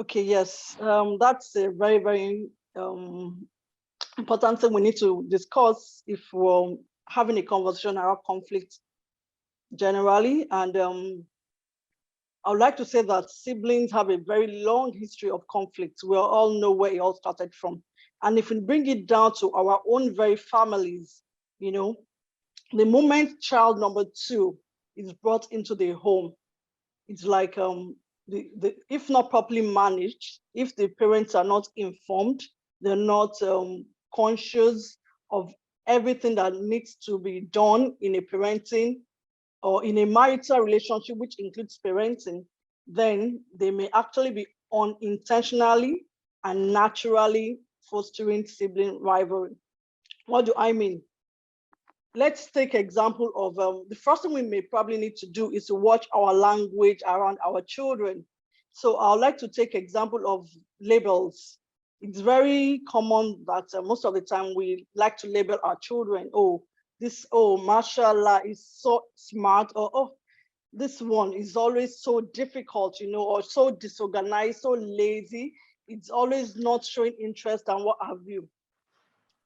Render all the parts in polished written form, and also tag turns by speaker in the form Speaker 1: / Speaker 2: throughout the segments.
Speaker 1: Okay, yes, that's a very, very um, important thing we need to discuss if we're having a conversation around conflict generally. And I would like to say that siblings have a very long history of conflict. We all know where it all started from. And if we bring it down to our own very families, you know, the moment child number two is brought into the home, it's like if not properly managed, if the parents are not informed, they're not conscious of everything that needs to be done in a parenting or in a marital relationship, which includes parenting, then they may actually be unintentionally and naturally fostering sibling rivalry. What do I mean? Let's take example of the first thing we may probably need to do is to watch our language around our children. So I'd like to take example of labels. It's very common that most of the time we like to label our children. Oh, this, oh, mashallah, is so smart, or oh, this one is always so difficult, or so disorganized, so lazy. It's always not showing interest and what have you.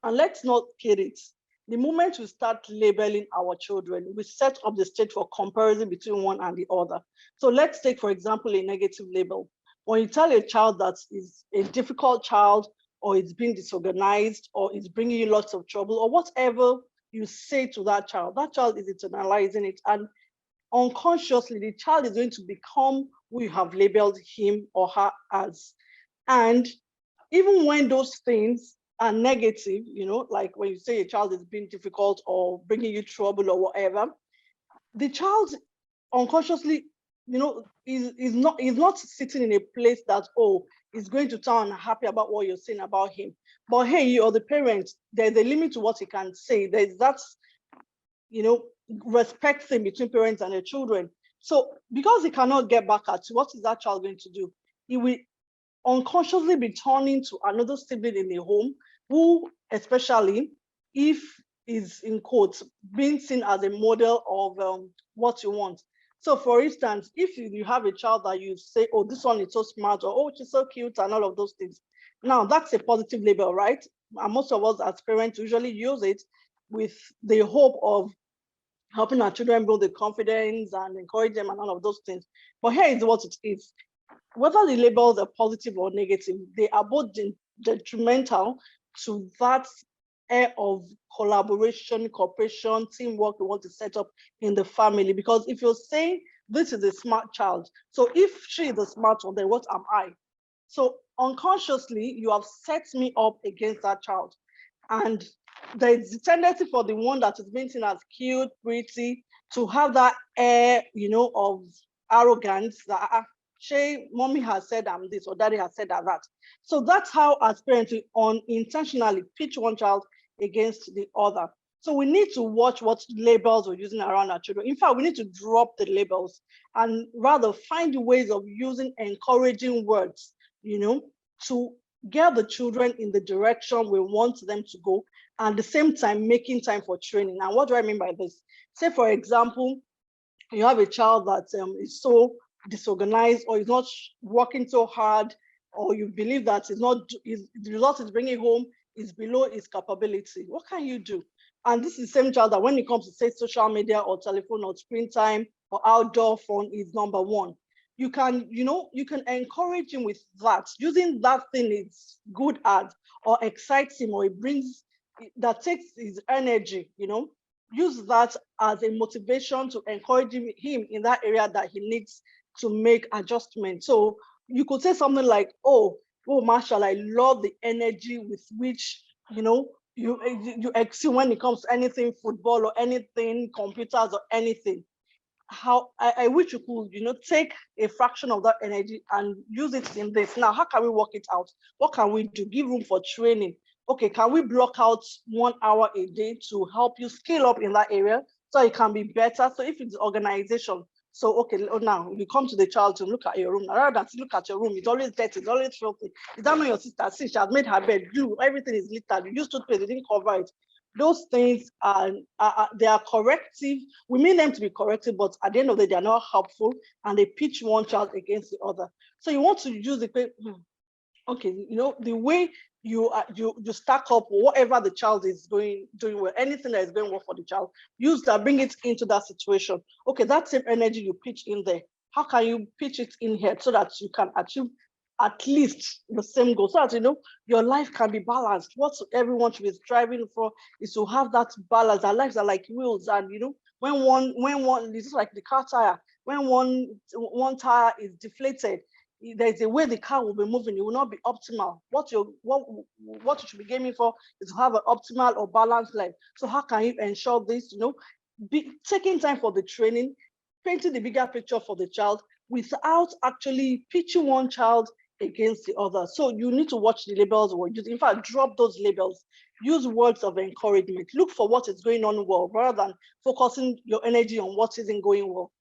Speaker 1: And let's not kid it. The moment we start labeling our children, we set up the stage for comparison between one and the other. So let's take, for example, a negative label. When you tell a child that is a difficult child, or it's being disorganized, or it's bringing you lots of trouble, or whatever you say to that child is internalizing it. And unconsciously, the child is going to become who you have labeled him or her as. And even when those things are negative, like when you say a child is being difficult or bringing you trouble or whatever, the child unconsciously, is not sitting in a place that, oh, is going to sound happy about what you're saying about him. But hey, you're the parent, there's a limit to what he can say. There's that, respect thing between parents and their children. So because he cannot get back at you, what is that child going to do? He will unconsciously be turning to another sibling in the home who, especially if is in quotes, being seen as a model of what you want. So for instance, if you have a child that you say, oh, this one is so smart, or oh, she's so cute, and all of those things. Now that's a positive label, right? And most of us as parents usually use it with the hope of helping our children build the confidence and encourage them and all of those things. But here is what it is. Whether the labels are positive or negative, they are both detrimental to that air of collaboration, cooperation, teamwork we want to set up in the family. Because if you're saying this is a smart child, so if she is a smart one, then what am I? So unconsciously, you have set me up against that child. And there's a tendency for the one that is being seen as cute, pretty, to have that air, of arrogance that mommy has said I'm this or daddy has said I'm that. So that's how as parents we unintentionally pitch one child against the other. So we need to watch what labels we're using around our children. In fact, we need to drop the labels and rather find ways of using encouraging words, to get the children in the direction we want them to go, and at the same time making time for training. And what do I mean by this? Say, for example, you have a child that is so disorganized or is not working so hard, or you believe that the result is bringing home is below his capability. What can you do? And this is the same child that when it comes to, say, social media or telephone or screen time or outdoor phone is number one. You can encourage him with that, using that thing is good at, or excites him, or it brings, that takes his energy, use that as a motivation to encourage him in that area that he needs to make adjustments. So you could say something like, oh, Marshall, I love the energy with which, you excel when it comes to anything football or anything computers or anything. How I wish you could, take a fraction of that energy and use it in this. Now, how can we work it out? What can we do? Give room for training. Okay, can we block out 1 hour a day to help you scale up in that area so it can be better? So if it's organization, so okay, now you come to the child to look at your room. Rather than look at your room, it's always dirty, it's always filthy. Is that not your sister? See, she has made her bed, everything is littered. You used toothpaste, you didn't cover it. Those things they are corrective. We mean them to be corrective, but at the end of the day, they are not helpful, and they pitch one child against the other. So you want to use the okay, you know, the way you stack up whatever the child is doing well, anything that is going well for the child, use that, bring it into that situation. Okay, that same energy you pitch in there, how can you pitch it in here so that you can achieve at least the same goal, so that you know your life can be balanced? What everyone should be striving for is to have that balance. Our lives are like wheels, and you know, when one it's just like the car tire, when one tire is deflated, there's a way the car will be moving. It will not be optimal. What you should be aiming for is to have an optimal or balanced life. So how can you ensure this? You know, taking time for the training, painting the bigger picture for the child without actually pitching one child against the other. So you need to watch the labels we're using. In fact, drop those labels. Use words of encouragement. Look for what is going on well, rather than focusing your energy on what isn't going well.